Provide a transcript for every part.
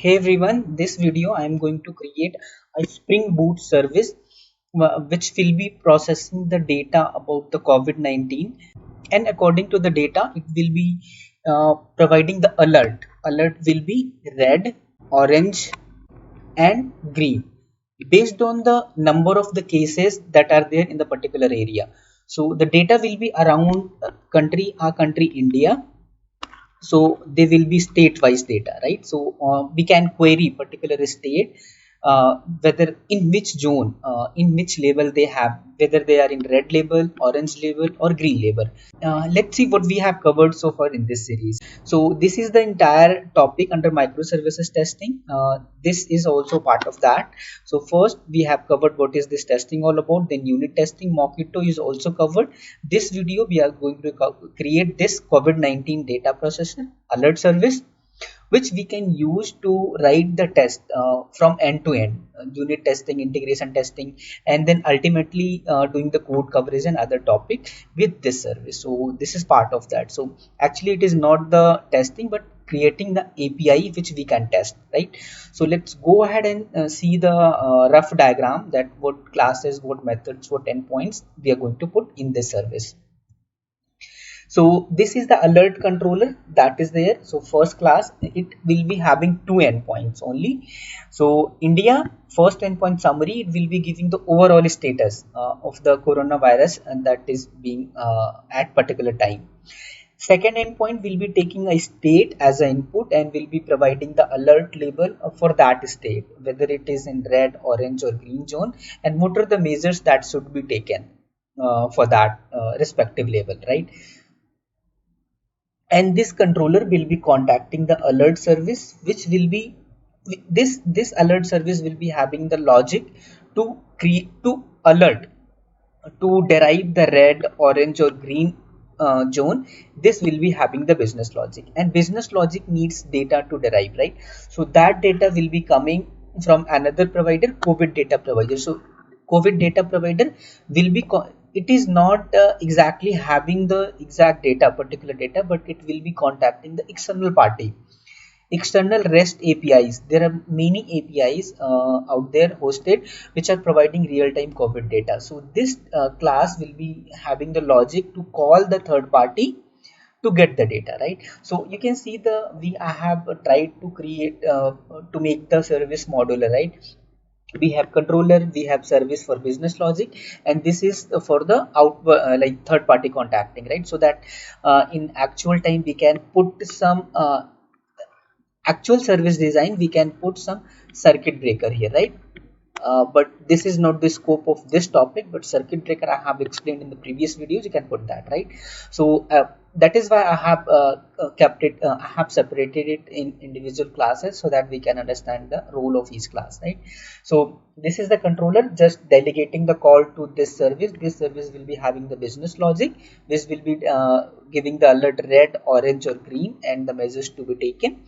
Hey everyone, this video I am going to create a Spring Boot service which will be processing the data about the COVID-19, and according to the data it will be providing the alert. Alert will be red, orange and green based on the number of the cases that are there in the particular area. So the data will be around our country India, so they will be state wise data, right? So we can query particular state, whether in which zone, in which label they have, whether they are in red label, orange label or green label. Let's see what we have covered so far in this series. So this is the entire topic under microservices testing. This is also part of that. So first we have covered what is this testing all about, then unit testing. Mockito is also covered. This video we are going to create this COVID-19 data processor alert service, which we can use to write the test from end to end, unit testing, integration testing, and then ultimately doing the code coverage and other topic with this service. So this is part of that. So actually it is not the testing but creating the API which we can test, right? So let's go ahead and see the rough diagram, that what classes, what methods, what endpoints we are going to put in this service. So this is the alert controller that is there. So first class, it will be having two endpoints only. So India, first endpoint summary, it will be giving the overall status of the coronavirus, and that is being at particular time. Second endpoint will be taking a state as an input and will be providing the alert label for that state, whether it is in red, orange or green zone, and what are the measures that should be taken for that respective label, right? And this controller will be contacting the alert service, which will be this alert service will be having the logic to create, to alert, to derive the red, orange or green zone. This will be having the business logic, and business logic needs data to derive, right? So that data will be coming from another provider, COVID data provider. So COVID data provider will be it is not exactly having the exact data, particular data, but it will be contacting the external party, external REST APIs. There are many APIs out there hosted which are providing real-time COVID data. So this class will be having the logic to call the third party to get the data, right? So you can see I have tried to create to make the service modular, right? We have controller, we have service for business logic, and this is for the like third party contacting, right? So that in actual time we can put some actual service design, we can put some circuit breaker here, right? But this is not the scope of this topic, but circuit breaker I have explained in the previous videos, you can put that, right? So that is why I have kept it, I have separated it in individual classes so that we can understand the role of each class, right? So this is the controller just delegating the call to this service. This service will be having the business logic, which will be giving the alert red, orange or green and the measures to be taken.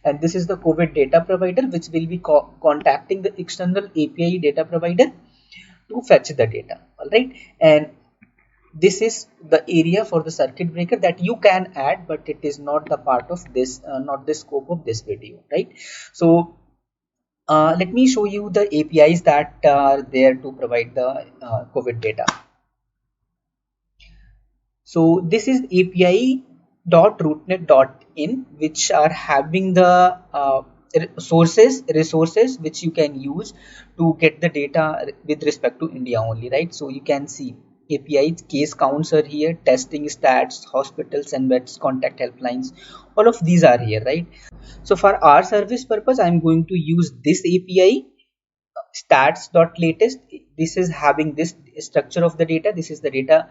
And this is the COVID data provider, which will be contacting the external API data provider to fetch the data. All right, and this is the area for the circuit breaker that you can add, but it is not the part of this, not the scope of this video, right? So let me show you the APIs that are there to provide the COVID data. So this is API.rootnet.in, which are having the resources which you can use to get the data with respect to India only, right? So you can see APIs, case counts are here, testing stats, hospitals and beds, contact helplines, all of these are here, right? So for our service purpose, I'm going to use this API, stats.latest. This is having this structure of the data. This is the data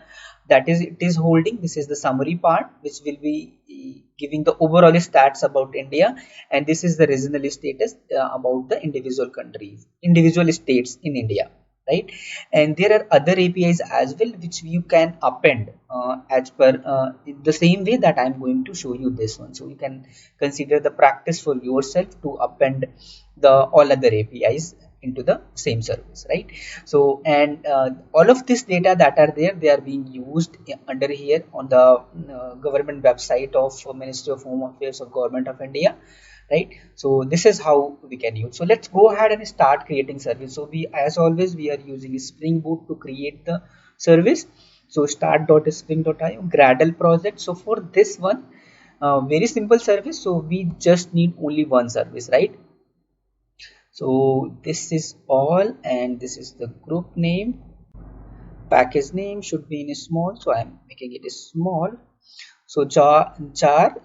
that it is holding. This is the summary part, which will be giving the overall stats about India, and this is the regional status about the individual countries, individual states in India, right? And there are other APIs as well which you can append as per the same way that I'm going to show you this one. So you can consider the practice for yourself to append the all other APIs into the same service, right? So and all of this data that are there, they are being used under here on the government website of Ministry of Home Affairs of Government of India. right? So this is how we can use. So let's go ahead and start creating service. So we, as always, we are using Spring Boot to create the service. So start.spring.io Gradle project. So for this one, very simple service, so we just need only one service, right? So this is all, and this is the group name. Package name should be in small, so I'm making it small. So jar,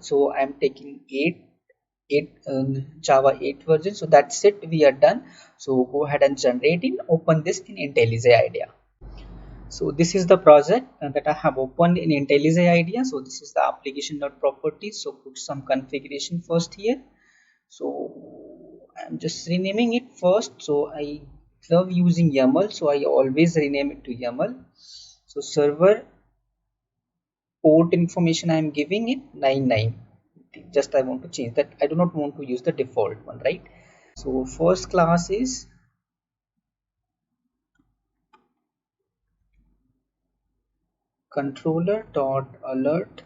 so I'm taking 8 Java 8 version. So that's it, we are done. So go ahead and generate it, open this in IntelliJ IDEA. So this is the project that I have opened in IntelliJ IDEA. So this is the application.properties. So put some configuration first here. So I'm just renaming it first. So I love using YAML, so I always rename it to YAML. So server port information I am giving it 99. Just I want to change that. I do not want to use the default one, right? So first class is controller dot alert.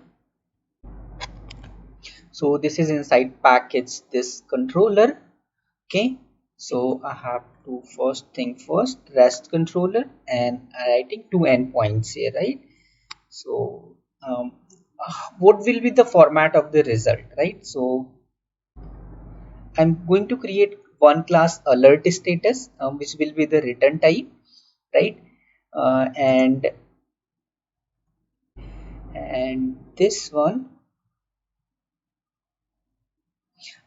So this is inside package this controller. Okay, so I have to first thing first, REST controller, and I'm writing two endpoints here, right? So what will be the format of the result, right? So I'm going to create one class alert status, which will be the return type, right? And this one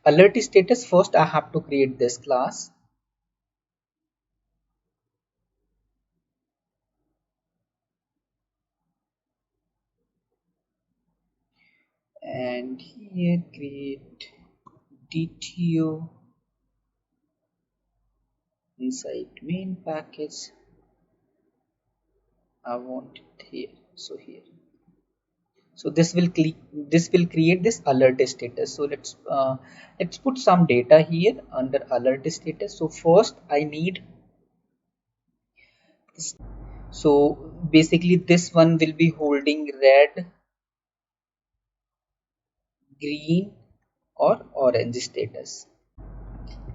alert status, first I have to create this class, and here create DTO inside main package. I want it here, so here. So this will create this alert status. So let's put some data here under alert status. So first I need this. So basically this one will be holding red, green, or orange status.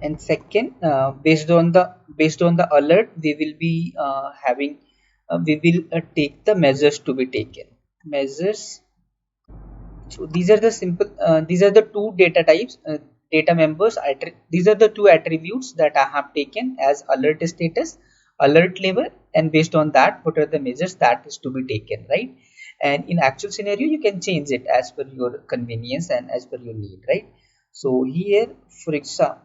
And second, based on the alert, we will be having we will take the measures to be taken. Measures. So these are the simple, these are the two data types, data members. These are the two attributes that I have taken as alert status, alert level, and based on that, what are the measures that is to be taken, right? And in actual scenario, you can change it as per your convenience and as per your need, right? So here, for example,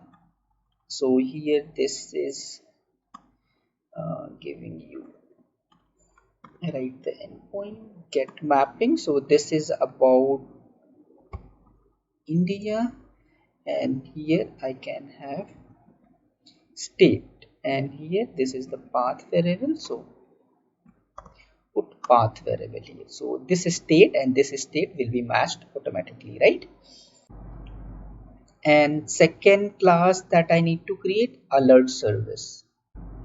so here this is giving you, right, the endpoint get mapping. So this is about India, and here I can have state, and here this is the path variable. So put path variable here. So this state and this state will be matched automatically, right? And second class that I need to create, alert service,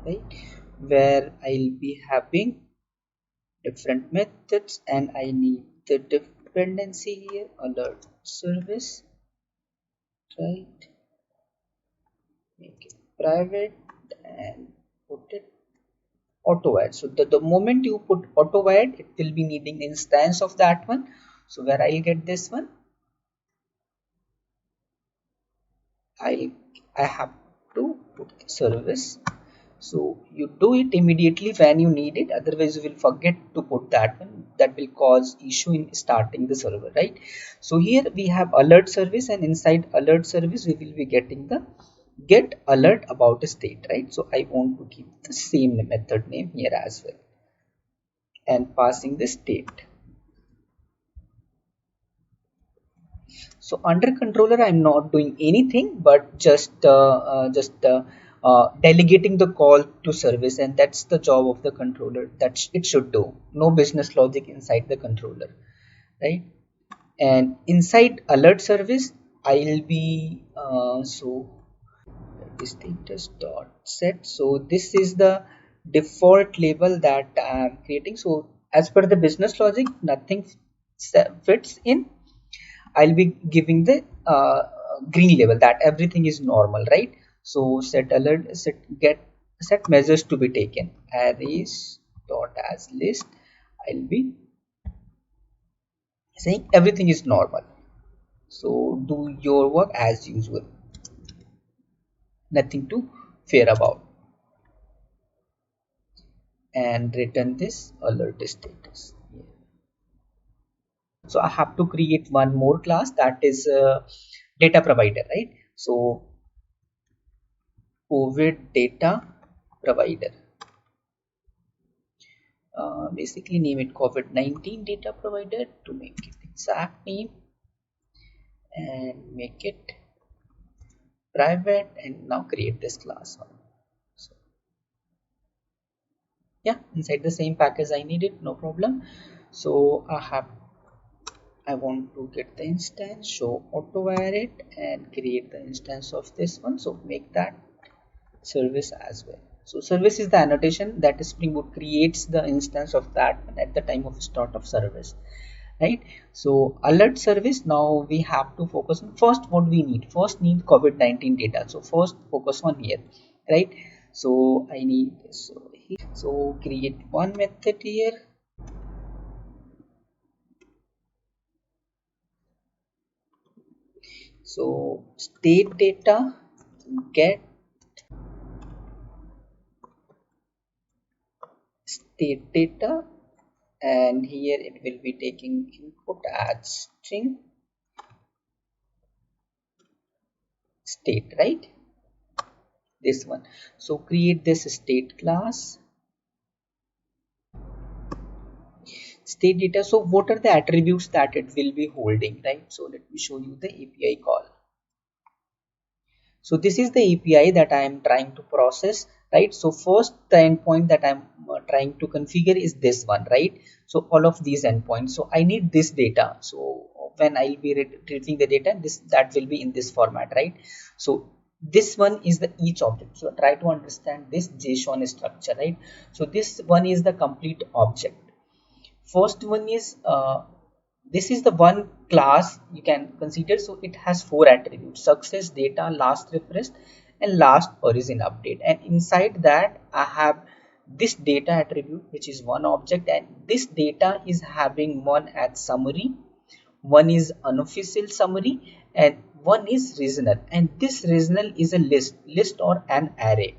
right, where I'll be having different methods, and I need the dependency here, alert service, right? Make it private and put it auto add. So the moment you put auto add, it will be needing instance of that one. So where I'll get this one, I have to put the service. So you do it immediately when you need it, otherwise you will forget to put that one. That will cause issue in starting the server, right? So here we have alert service, and inside alert service we will be getting the get alert about a state, right? So I want to keep the same method name here as well, and passing the state. So under controller, I'm not doing anything but just delegating the call to service, and that's the job of the controller. That it should do. No business logic inside the controller, right? And inside alert service, I'll be status dot set. So this is the default label that I'm creating. So as per the business logic, nothing fits in. I'll be giving the green label, that everything is normal, right? So set alert, set measures to be taken, arrays dot as list. I'll be saying everything is normal, so do your work as usual, nothing to fear about, and return this alert status. So I have to create one more class, that is data provider, right? So COVID data provider, basically name it COVID-19 data provider to make it exact name, and make it private, and now create this class one. So yeah, inside the same package I need it, no problem. So I want to get the instance, show auto it, and create the instance of this one, so make that service as well. So service is the annotation that Spring Boot creates the instance of that at the time of start of service, right? So alert service, now we have to focus on first what we need. First need COVID-19 data, so first focus on here, right? So I need this, so create one method here. So state data get state data, and here it will be taking input as string state, right? This one. So create this state class, state data. So what are the attributes that it will be holding, right? So let me show you the API call. So this is the API that I am trying to process, right? So first the endpoint that I'm trying to configure is this one, right? So all of these endpoints, so I need this data. So when I'll be retrieving the data, this that will be in this format, right? So this one is the each object. So try to understand this JSON structure, right? So this one is the complete object. First one is this is the one class you can consider. So it has four attributes: success, data, last refreshed, and last origin update. And inside that I have this data attribute, which is one object, and this data is having one as summary, one is unofficial summary, and one is regional. And this regional is a list or an array.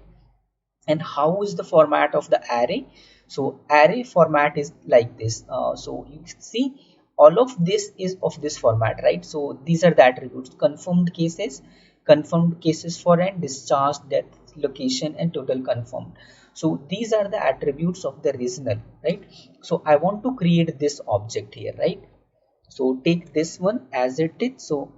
And how is the format of the array? So array format is like this. So you see all of this is of this format, right? So these are the attributes: confirmed cases for and discharged, death, location, and total confirmed. So these are the attributes of the regional, right? So I want to create this object here, right? So take this one as it is. So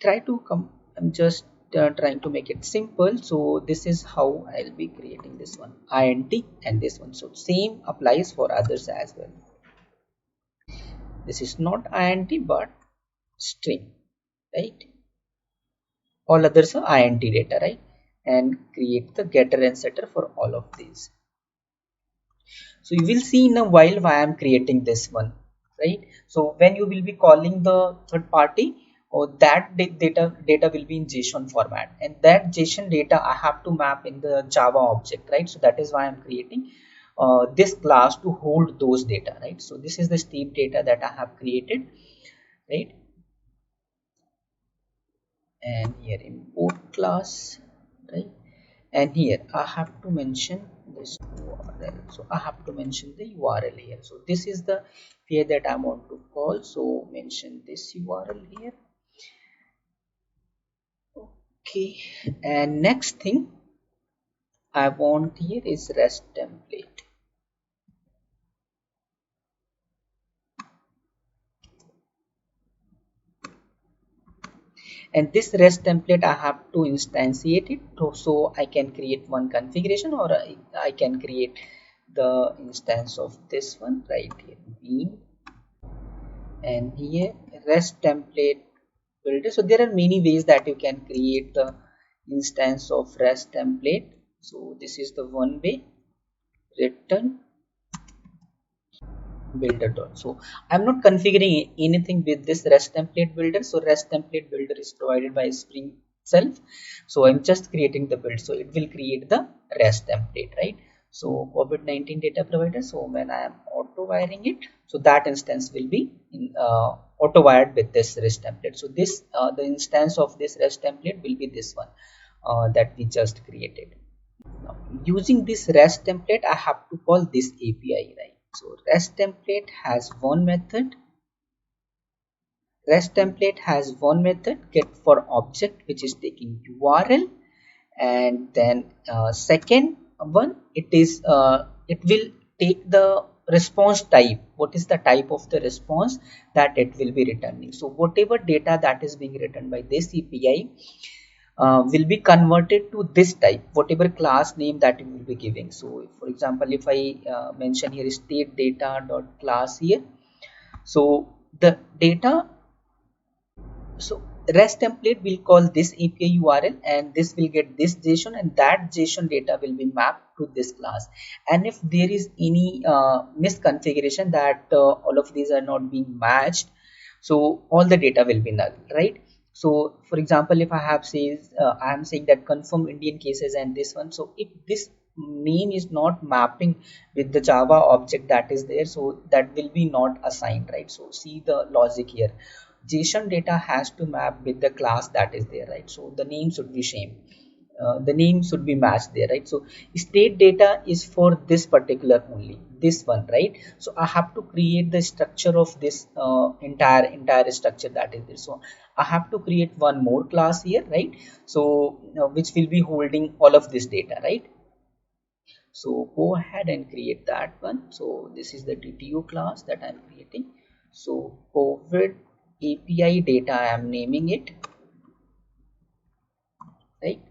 try to come, I'm just trying to make it simple. So this is how I'll be creating this one, int, and this one. So same applies for others as well. This is not int but string, right? All others are int data, right? And create the getter and setter for all of these. So you will see in a while why I'm creating this one, right? So when you will be calling the third party, or that data will be in JSON format, and that JSON data I have to map in the Java object, right? So that is why I'm creating this class to hold those data, right? So this is the state data that I have created, right? And here import class, right? And here I have to mention this URL. So I have to mention the URL here. So this is the here that I want to call. So mention this URL here. Okay. And next thing I want here is REST template. And this REST template I have to instantiate it so I can create one configuration, or I can create the instance of this one right here, bean, and here REST template builder. So there are many ways that you can create the instance of REST template. So this is the one way, return builder dot. So I'm not configuring anything with this REST template builder. So REST template builder is provided by Spring itself. So I'm just creating the build, so it will create the REST template, right? So COVID-19 data provider, so when I am auto wiring it, so that instance will be in, auto wired with this REST template. So this the instance of this REST template will be this one that we just created. Now, using this REST template, I have to call this API, right? So REST template has one method. REST template has one method, get for object, which is taking URL, and then second one, it will take the response type. What is the type of the response that it will be returning? So whatever data that is being written by this API will be converted to this type, whatever class name that you will be giving. So for example, if I mention here state data dot class here, so the data, so REST template will call this API URL, and this will get this JSON, and that JSON data will be mapped to this class. And if there is any misconfiguration that all of these are not being matched, so all the data will be null, right? So for example, if I have says I am saying that confirm Indian cases and this one, so if this name is not mapping with the Java object that is there, so that will be not assigned, right? So see the logic here. JSON data has to map with the class that is there, right? So the name should be same. The name should be matched there, right? So state data is for this particular only, this one, right? So I have to create the structure of this entire structure that is there. So I have to create one more class here, right? So which will be holding all of this data, right? So go ahead and create that one. So this is the DTO class that I'm creating. So COVID API data, I am naming it, right?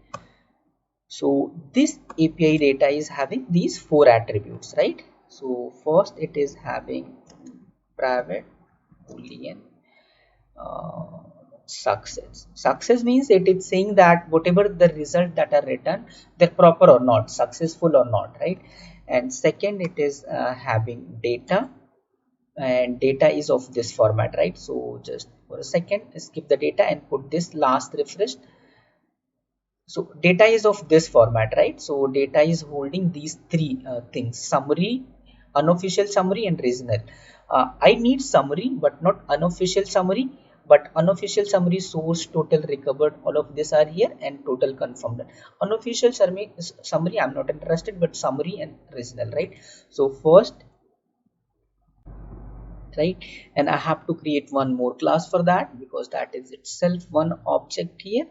So this API data is having these four attributes, right? So first it is having private boolean uh, success. Success means it is saying that whatever the result that are written, they're proper or not, successful or not, right? And second, it is having data, and data is of this format, right? So just for a second, skip the data and put this last refresh. So data is of this format, right? So data is holding these three things: summary, unofficial summary, and regional. I need summary but not unofficial summary. But unofficial summary, source, total recovered, all of these are here, and total confirmed. Unofficial summary I'm not interested, but summary and regional, right? So first, right, and I have to create one more class for that, because that is itself one object here,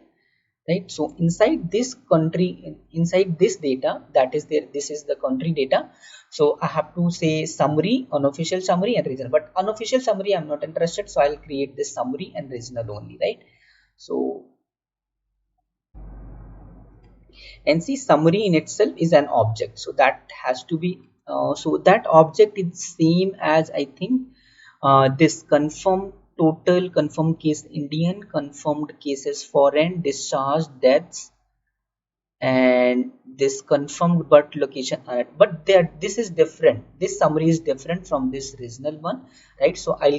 right? So inside this country, inside this data that is there, this is the country data. So I have to say summary, unofficial summary, and regional. But unofficial summary I'm not interested, so I'll create this summary and regional only, right? So and see, summary in itself is an object, so that has to be so that object is same as, I think, this confirmed total, confirmed case Indian, confirmed cases foreign, discharged, deaths, and this confirmed birth location. But there, this is different, this summary is different from this regional one, right? So I'll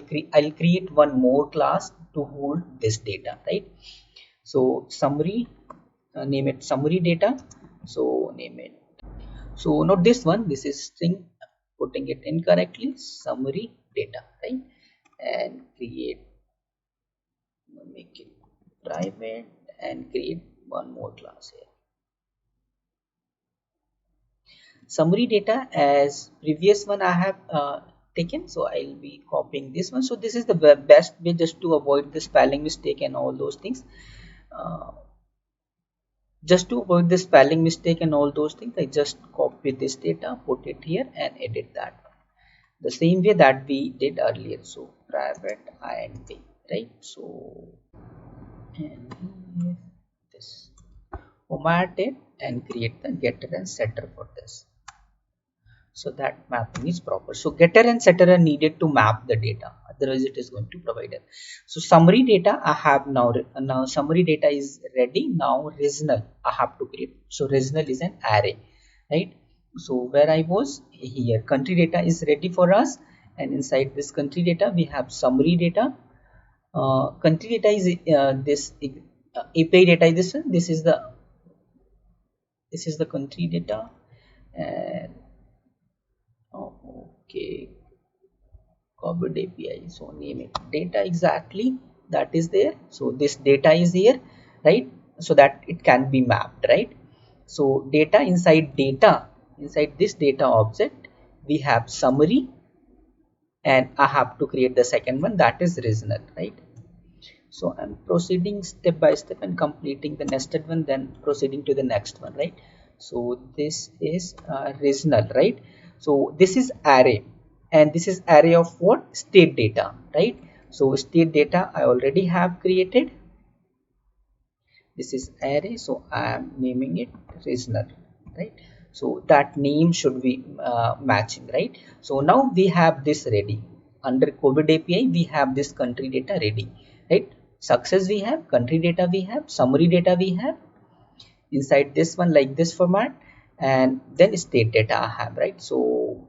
create one more class to hold this data, right? So summary, name it summary data. So name it, so not this one, this is string, putting it incorrectly, summary data, right? And create, make it private, and create one more class here, summary data, as previous one I have taken. So I'll be copying this one. So this is the best way just to avoid the spelling mistake and all those things. uh, just to avoid the spelling mistake and all those things, I just copy this data, put it here, and edit that one the same way that we did earlier. So private int, right? So and here this, format it, and create the getter and setter for this, so that mapping is proper. So getter and setter are needed to map the data, otherwise it is going to provide it. So summary data I have now summary data is ready. Now regional I have to create. So regional is an array, right? So where I was here, country data is ready for us, and inside this country data we have summary data. Country data is this API data is this one. This is the country data, and okay, COVID API, so name it data exactly, that is there. So this data is here, right, so that it can be mapped, right? So inside this data object we have summary, and I have to create the second one, that is regional, right? So I'm proceeding step by step and completing the nested one, then proceeding to the next one, right? So this is regional, right? So this is array, and this is array of what? State data, right? So state data I already have created. This is array, so I am naming it regional, right? So that name should be matching, right? So now we have this ready. Under COVID API we have this country data ready, right? Success we have, country data we have, summary data we have, inside this one like this format, and then state data I have, right? So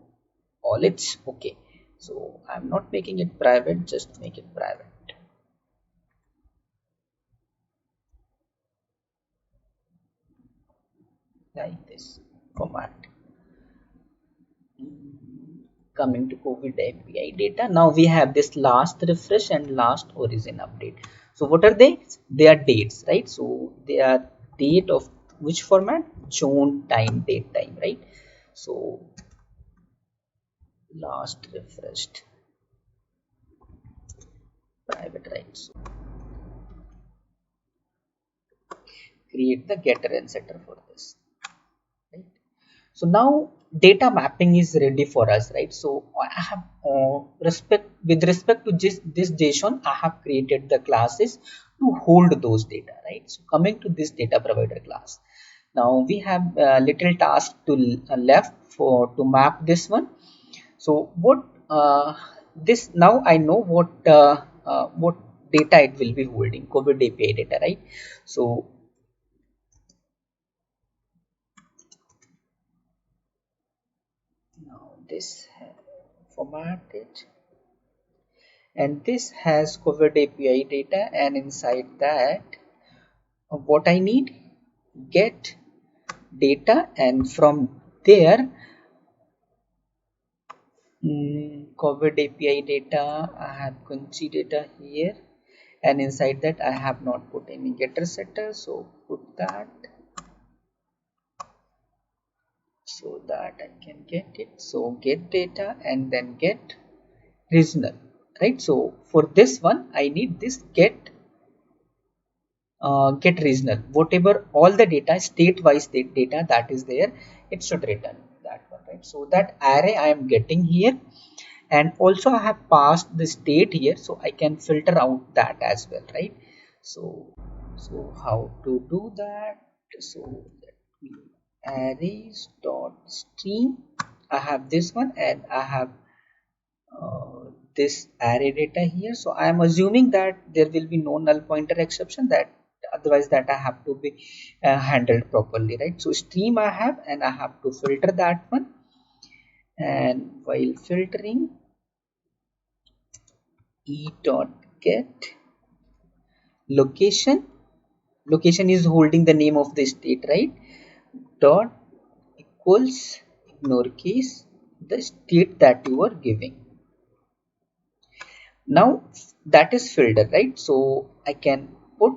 all it's okay. So I'm not making it private, just make it private like this format. Coming to COVID API data, now we have this last refresh and last origin update. So what are they? They are dates, right? So they are date of which format? Zone, time, date, time, right? So last refreshed private, right? So create the getter and setter for this, right? So now data mapping is ready for us, right? So I have with respect to this JSON, I have created the classes to hold those data, right? So coming to this data provider class, now we have a little task to left for to map this one. So what this now I know what data it will be holding, COVID API data, right? So now this formatted, and this has COVID API data, and inside that what I need, get data, and from there COVID API data, I have country data here, and inside that I have not put any getter setter, so put that so that I can get it. So get data and then get regional, right? So for this one I need this get regional, whatever all the data state wise data that is there, it should return that one, right? So that array I am getting here, and also I have passed the state here, so I can filter out that as well, right? So how to do that? So let me arrays dot stream, I have this one, and I have this array data here. So I am assuming that there will be no null pointer exception, that otherwise that I have to be handled properly, right? So stream I have, and I have to filter that one, and while filtering e dot get location is holding the name of the state, right? Dot equals ignore case the state that you are giving. Now that is filter, right? So I can put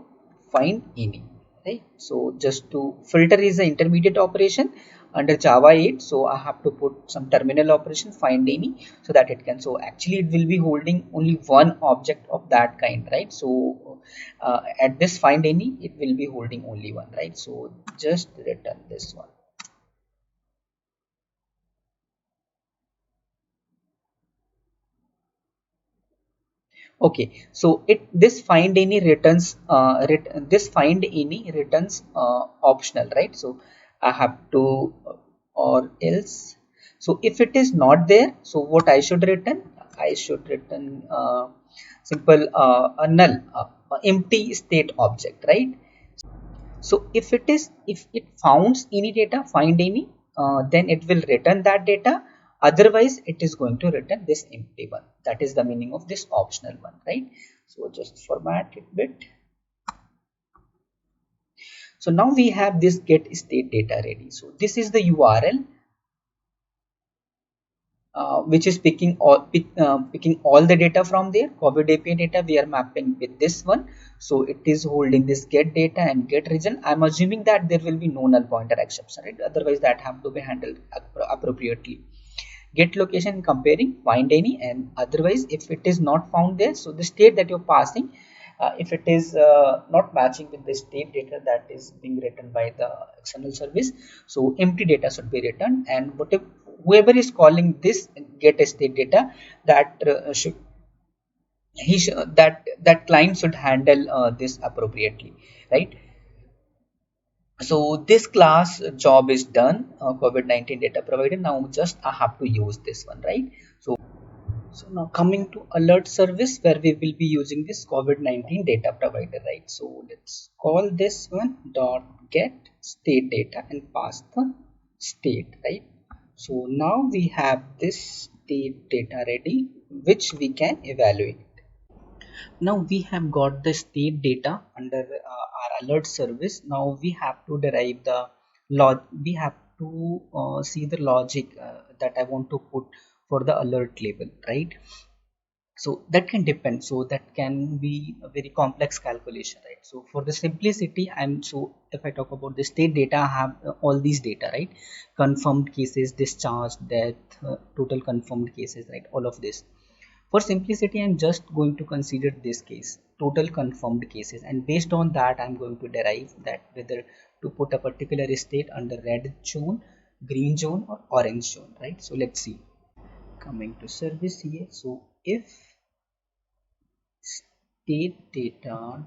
find any, right? So just to filter is an intermediate operation under Java 8, so I have to put some terminal operation find any, so that it can, so actually it will be holding only one object of that kind, right? So at this find any it will be holding only one, right? So just return this one. Okay, so it this find any returns this find any returns optional, right? So I have to or else, so if it is not there, so what I should return, I should return simple a null empty state object, right? So if it founds any data, find any, then it will return that data. Otherwise it is going to return this empty one. That is the meaning of this optional one, right? So just format it bit. So now we have this get state data ready. So this is the URL which is picking all the data from there. COVID API data we are mapping with this one. So it is holding this get data and get region. I'm assuming that there will be no null pointer exception, right? Otherwise that have to be handled appropriately. Get location comparing, find any, and otherwise if it is not found there, so the state that you're passing, if it is not matching with the state data that is being written by the external service, so empty data should be returned. And whatever whoever is calling this get state data, that should that client should handle this appropriately, right? So this class job is done, COVID-19 data provider. Now just I have to use this one, right? So now coming to alert service, where we will be using this COVID-19 data provider, right? So let's call this one dot get state data and pass the state, right? So now we have this state data ready, which we can evaluate. Now we have got the state data under our alert service. Now we have to derive the log. We have to see the logic that I want to put for the alert label, right? So that can depend. So that can be a very complex calculation, right? So for the simplicity, if I talk about the state data, I have all these data, right? Confirmed cases, discharge, death, total confirmed cases, right? All of this. For simplicity, I'm just going to consider this case, total confirmed cases, and based on that, I'm going to derive that whether to put a particular state under red zone, green zone, or orange zone, right? So let's see. Coming to service here. So if state data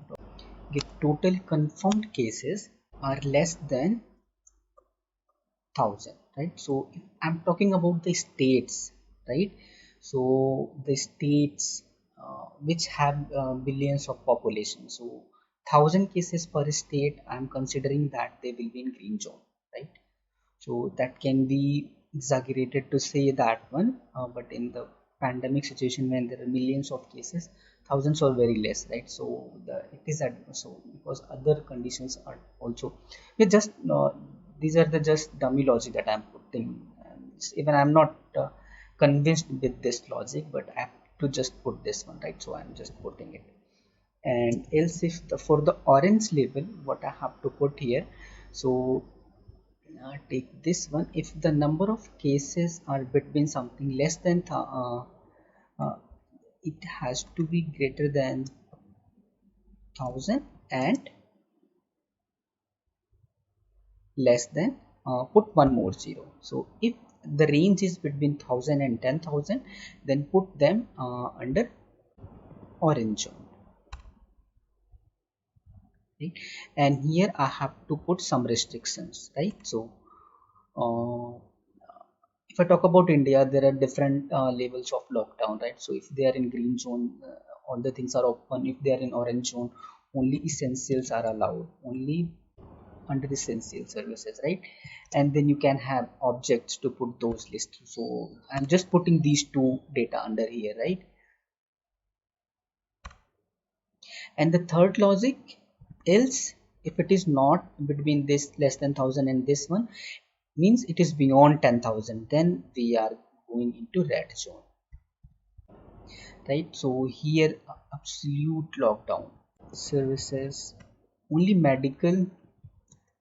get total confirmed cases are less than 1000, right? So if I'm talking about the states, right? So the states which have billions of population, so 1000 cases per state, I'm considering that they will be in green zone, right? So that can be exaggerated to say that one, but in the pandemic situation when there are millions of cases, thousands are very less, right? So it is at, so because other conditions are also, we just these are the just dummy logic that I'm putting. Even I'm not convinced with this logic, but I have to just put this one, right? So I'm just putting it. And else if for the orange label, what I have to put here, so take this one. If the number of cases are between something less than uh, it has to be greater than 1000 and less than, put one more zero. So if the range is between 1000 and 10,000, then put them under orange zone, right? And here I have to put some restrictions, right? So uh, if I talk about India, there are different levels of lockdown, right? So if they are in green zone, all the things are open. If they are in orange zone, only essentials are allowed, only under essential services, right? And then you can have objects to put those lists. So I'm just putting these two data under here, right? And the third logic, else if it is not between this less than 1000 and this one, means it is beyond 10,000, then we are going into red zone, right? So here absolute lockdown, services, only medical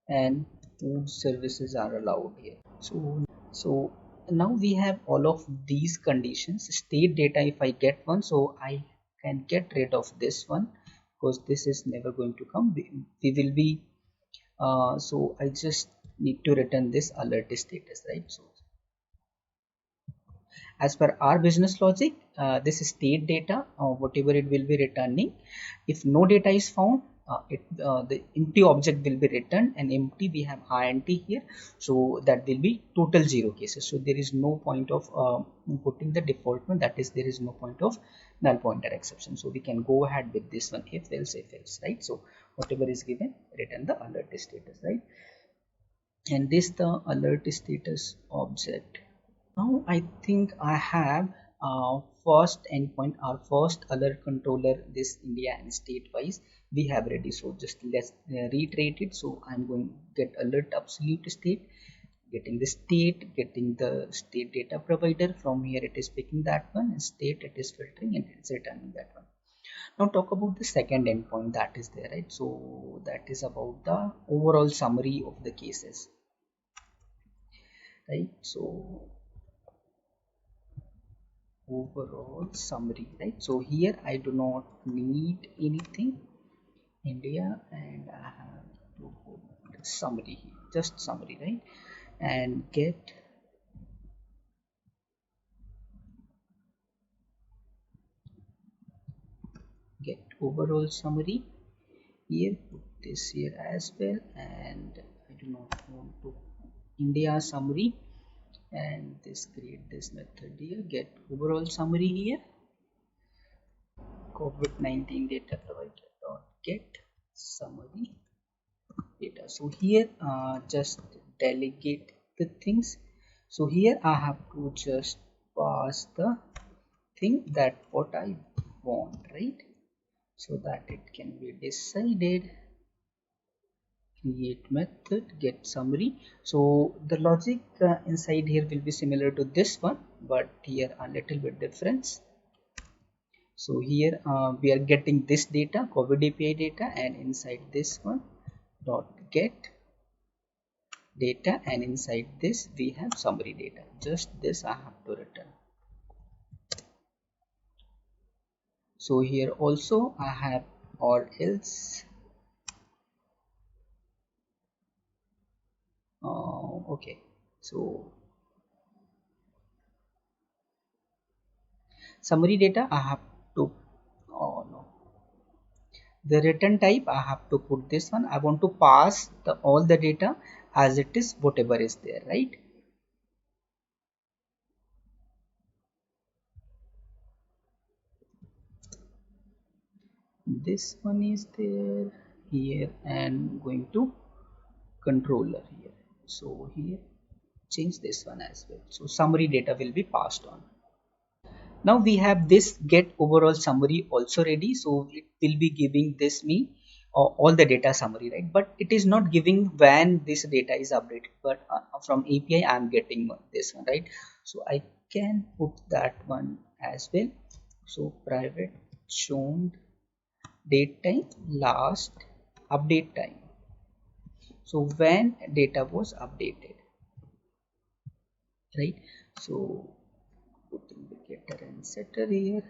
and food services are allowed here. So now we have all of these conditions. State data, if I get one, so I can get rid of this one because this is never going to come. We will be so I just need to return this alert status, right? So as per our business logic, this is state data, whatever it will be returning. If no data is found, the empty object will be returned, and empty we have int here, so that will be total zero cases. So there is no point of putting the default one, that is there is no point of null pointer exception. So we can go ahead with this one, if else, right? So whatever is given, return the alert status, right? And this the alert status object. Now I think I have first endpoint, our first alert controller, this India and state wise we have ready. So just let's reiterate it. So I'm going to get alert absolute state, getting the state, getting the state data provider. From here it is picking that one, and state it is filtering and it's returning that one. Now talk about the second endpoint that is there, right? So that is about the overall summary of the cases, right? So overall summary, right? So here I do not need anything India, and I have to put summary here, just summary, right? And get overall summary here, put this here as well, and I do not want to India summary, and this create this method here, get overall summary here, COVID-19 data provider dot get summary data. So here just delegate the things. So here I have to just pass the thing that what I want, right? So that it can be decided. Create method, get summary. So the logic inside here will be similar to this one, but here a little bit difference. So here we are getting this data, COVID API data, and inside this one dot get data, and inside this we have summary data. Just this I have to return. So here also I have or else. Okay, so summary data I have to, oh no, the return type I have to put this one. I want to pass the all the data as it is, whatever is there, right? This one is there here, and going to controller here. So here change this one as well. So summary data will be passed on. Now we have this get overall summary also ready, so it will be giving this me all the data summary, right? But it is not giving when this data is updated, but from API I'm getting this one, right? So I can put that one as well. So private shown date time, last update time, so when data was updated, right? So putting the getter and setter here,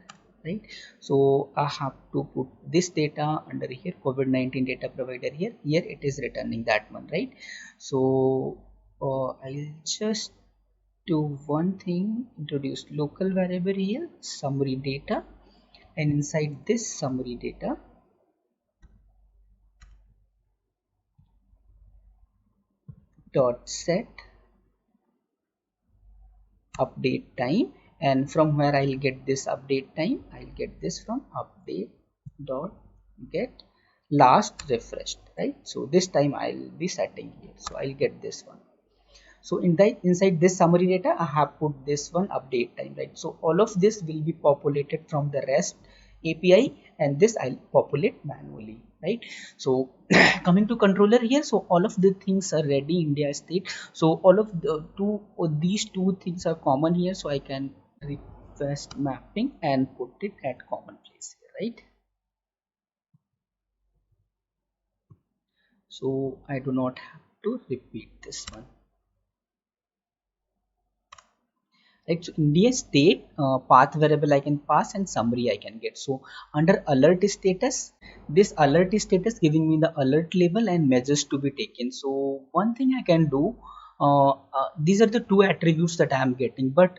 right? So I have to put this data under here, COVID-19 data provider here. Here it is returning that one, right? So I'll just do one thing, introduce local variable here, summary data, and inside this summary data dot set update time, and from where I'll get this update time, I'll get this from update dot get last refreshed, right? So this time I'll be setting here, so I'll get this one. So in that inside this summary data I have put this one update time, right? So all of this will be populated from the REST API, and this I'll populate manually, right? So coming to controller here, so all of the things are ready, India state. So all of the these two things are common here, so I can request mapping and put it at common place here, right? So I do not have to repeat this one. Like, so India state path variable I can pass, and summary I can get. So under alert status, this alert status giving me the alert level and measures to be taken. So one thing I can do, these are the two attributes that I am getting, but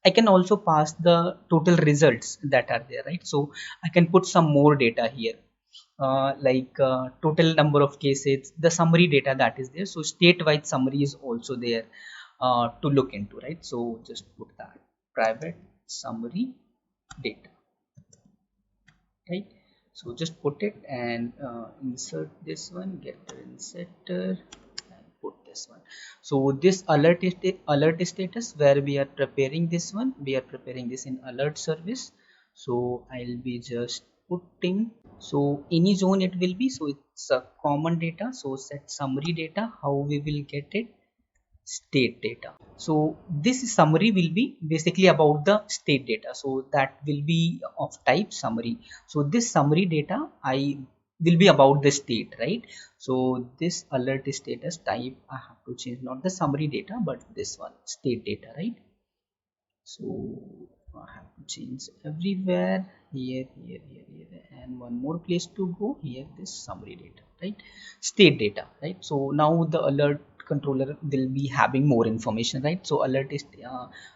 I can also pass the total results that are there, right? So I can put some more data here, like total number of cases, the summary data that is there. So state-wide summary is also there to look into, right? So just put that private summary data, right? So just put it and insert this one, getter and setter, put this one. So this alert status, where we are preparing this one, we are preparing this in alert service. So I'll be just putting, so any zone it will be, so it's a common data. So set summary data, how we will get it, state data. So this summary will be basically about the state data, so that will be of type summary. So this summary data I will be about the state, right? So this alert status type I have to change, not the summary data but this one, state data, right? So I have to change everywhere, here, and one more place to go, here this summary data, right? State data, right? So now the alert controller will be having more information, right? So alert is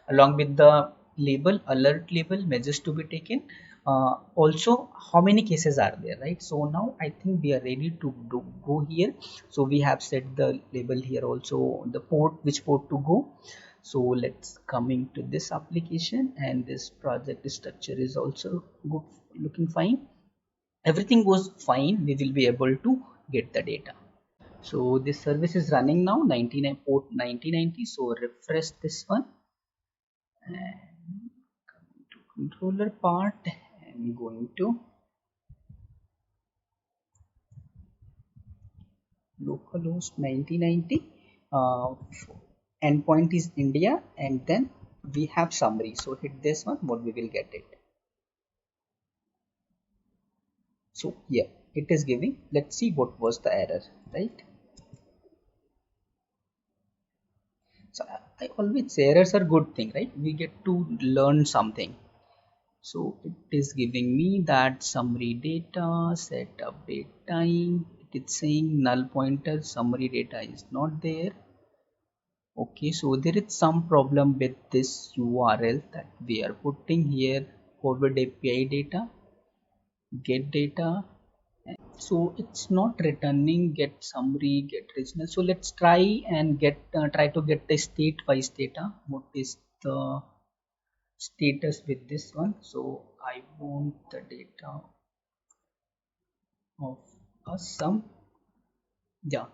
along with the label, alert label, measures to be taken, also how many cases are there, right? So now I think we are ready to go here. So we have set the label here, also the port, which port to go. So let's coming to this application, and this project structure is also good, looking fine. Everything goes fine, we will be able to get the data. So this service is running now, 99 port 9090. So refresh this one and coming to controller part and going to localhost 9090. Endpoint is India, and then we have summary. So hit this one, what we will get it. So yeah, it is giving. Let's see what was the error, right? So I always say errors are good thing, right? We get to learn something. So it is giving me that summary data, set update time. It is saying null pointer summary data is not there. Okay, so there is some problem with this URL that we are putting here. Forward API data, get data. So it's not returning get summary, get regional. So let's try and get try to get the state wise data. What is the status with this one? So I want the data of Assam. Yeah,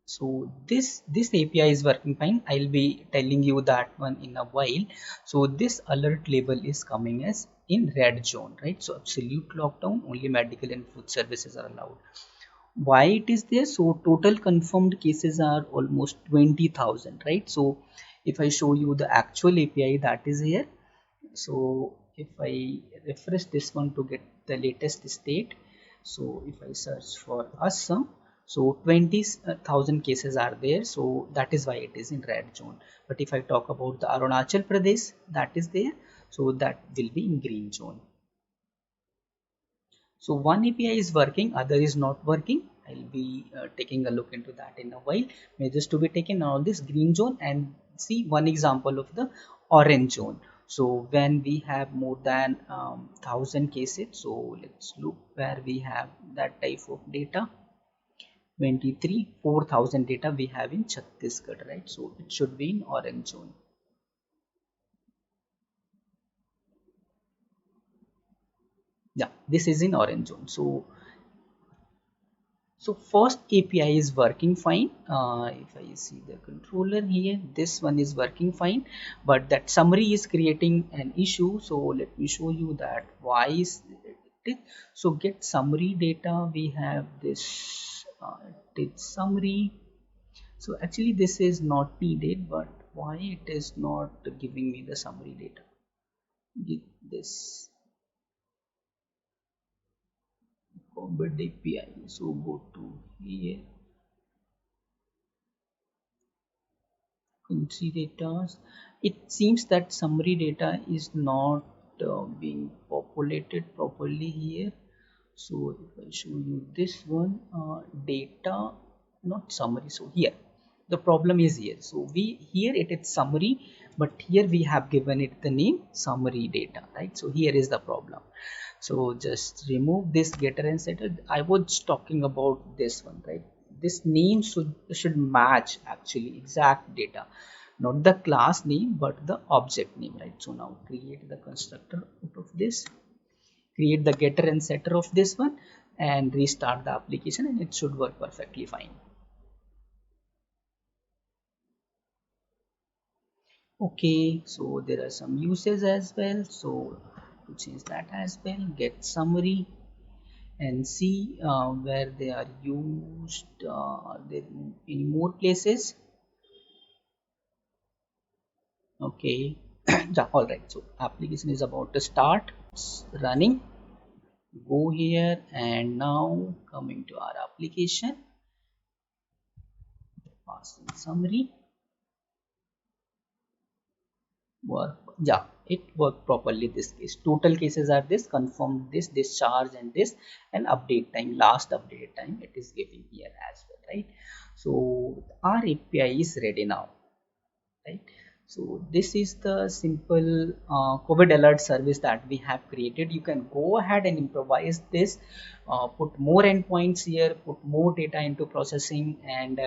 so this API is working fine. I'll be telling you that one in a while. So this alert label is coming as in red zone, right? So absolute lockdown, only medical and food services are allowed. Why it is there? So total confirmed cases are almost 20,000, right? So if I show you the actual API that is here, so if I refresh this one to get the latest state, so if I search for Assam, so 20,000 cases are there, so that is why it is in red zone. But if I talk about the Arunachal Pradesh, that is there, so that will be in green zone. So one API is working, other is not working. I'll be taking a look into that in a while. Measures to be taken on this green zone, and see one example of the orange zone. So when we have more than 1000 cases, so let's look where we have that type of data. 23 4000 data we have in Chhattisgarh, right? So it should be in orange zone. Yeah, this is in orange zone. So first API is working fine. If I see the controller here, this one is working fine, but that summary is creating an issue. So let me show you that why is it. So get summary data. We have this summary. So actually this is not needed, but why it is not giving me the summary data? Get this Combat API. So go to here. Country data. It seems that summary data is not being populated properly here. So if I show you this one, data, not summary. So here the problem is here. So we here it is summary, but here we have given it the name summary data, right? So here is the problem. So just remove this getter and setter. I was talking about this one, right? This name should match actually exact data, not the class name but the object name, right? So now create the constructor out of this, create the getter and setter of this one, and restart the application, and it should work perfectly fine. Okay, so there are some uses as well, so to change that as well, get summary and see where they are used. Are there any more places? Okay. Yeah, all right, so application is about to start. It's running. Go here, and now coming to our application, passing summary. Work, yeah, it worked properly. This case, total cases are this, confirm this, discharge, and this, and update time, last update time it is giving here as well, right? So our API is ready now, right? So this is the simple COVID alert service that we have created. You can go ahead and improvise this, put more endpoints here, put more data into processing, and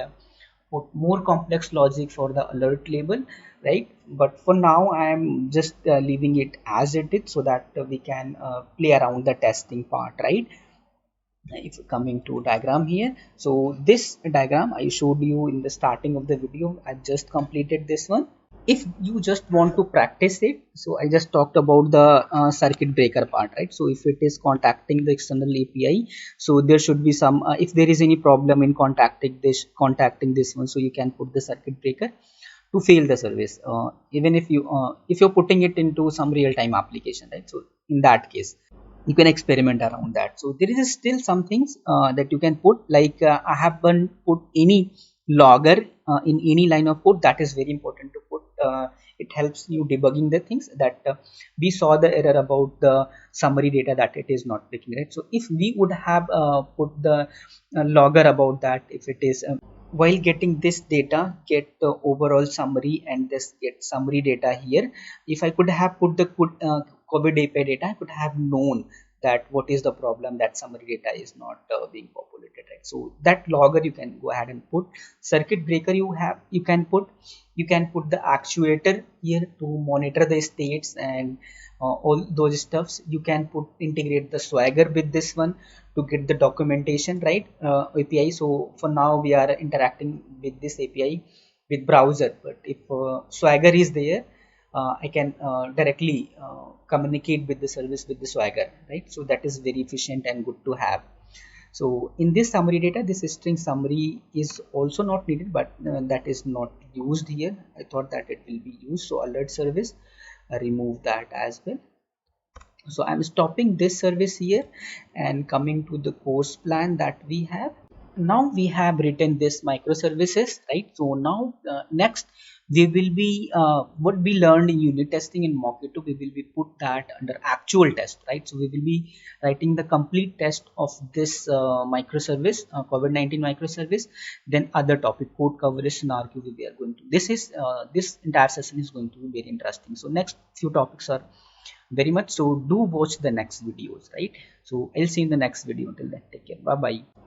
put more complex logic for the alert label, right? But for now I am just leaving it as it is, so that we can play around the testing part, right? If coming to diagram here, so this diagram I showed you in the starting of the video, I just completed this one. If you just want to practice it, so I just talked about the circuit breaker part, right? So if it is contacting the external API, so there should be some if there is any problem in contacting this one, so you can put the circuit breaker to fail the service, even if you're putting it into some real-time application, right? So in that case you can experiment around that. So there is still some things that you can put, like I haven't put any logger in any line of code. That is very important to put. It helps you debugging the things that we saw the error about the summary data that it is not picking, right? So if we would have put the logger about that, if it is while getting this data, get the overall summary and this get summary data here, if I could have put the COVID API data, I could have known that what is the problem that summary data is not being populated, right? So that logger you can go ahead and put. Circuit breaker you can put the actuator here to monitor the states and all those stuffs. You can put integrate the Swagger with this one to get the documentation, right? API. So for now we are interacting with this API with browser, but if Swagger is there, I can directly communicate with the service with the Swagger, right? So that is very efficient and good to have. So in this summary data, this string summary is also not needed, but that is not used here. I thought that it will be used. So alert service, remove that as well. So I'm stopping this service here and coming to the course plan that we have. Now we have written this microservices, right? So now next we will be what we learned in unit testing in Mockito, we will be put that under actual test, right? So we will be writing the complete test of this microservice, COVID-19 microservice, then other topic code coverage scenario we are going to, this is this entire session is going to be very interesting. So next few topics are very much, so do watch the next videos, right? So I'll see you in the next video. Until then, take care, bye bye.